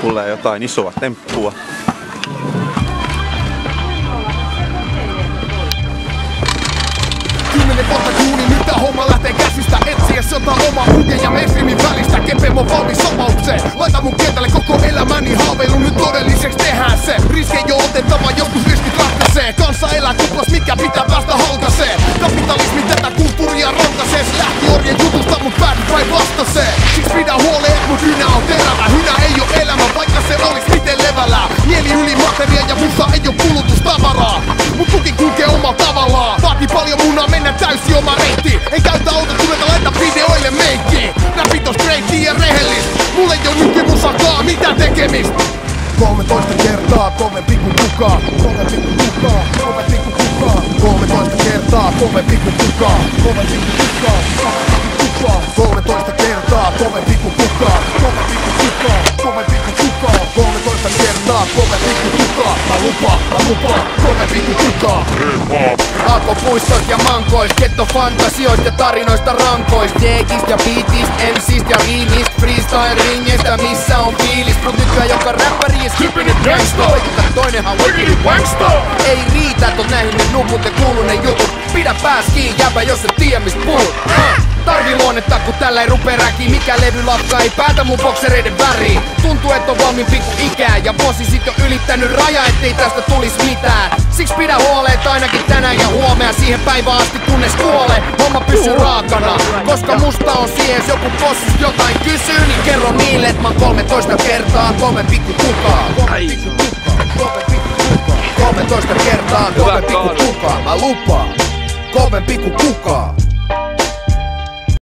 Kuulee jotain isoa temppua. Kymmenen vuotta kuulin, nyt tää homma lähtee käsistä. Etsiä sota oma huken ja mainstreamin välistä. Kepemo valmis somaukseen. Laita mun kentälle koko elämäni haaveilu, nyt todelliseksi tehdään se. Riske jo otettava, joskus riskit ratkaisee. Kansa elää kuplas, mikä pitää päästä halkaseen. Kapitalismi tätä kulttuuria rantasee. Se lähti orjen jutusta, mut päädyt vain vastaseen. Siksi pidä huoleen, et mun hynä on terävä. Hynä ei oo elämä, vaikka se olis miten levällään. Mieli yli materia ja musta ei oo kulutustavaraa. Mut tuki kulkee omalla tavallaan. Vaati paljon munaa, mennä täysi oma reitti. En käytä autotunetta, laita videoille meikkiin. Rapit on straighti ja rehellist. Mulle ei oo nykymusakaa mitään tekemistä. 13 kertaa kovempi kuin kukaan. 13 kertaa kovempi kuin kukaan. 13 kertaa kovempi kuin kukaan. 13 kertaa kovempi kuin kukaan. Mä lupaan, kovempi kuin kukaan. Akopuistot ja mankoist, kettofantasioista ja tarinoista rankoist. Jeekist ja beatist, MCist ja riimist, freestyle ringeistä, missä on fiilis. Mut nykyään joka räppäri is keeping it gangsta. Toinenhan wicked wanksta. Ei riitä, et oot nähnyt ne nukut ja kuullut ne jutut. Pidä pääs kiinni, jäbä, jos et tiedä mist puhut. Tarvii luonnetta, kun tällä ei rupee räkiin. Mikä levylapka ei päätä mun boksereiden väriin. Tuntuu, et on valmiin pikku ikää. Ja vuosi sit jo ylittänyt raja, ettei tästä tulis mitään. Siks pidä huoleet ainakin tänään ja huomea. Siihen päivään asti kunnes kuolee. Homma pysyy raakana. Koska musta on siihen, jos joku bossis jotain kysyy, niin kerro niille, et mä oon 13 kertaa kovempi kuin kukaan. 13 kertaa kovempi kuin kukaan. Mä lupaan, kovempi kuin kukaan.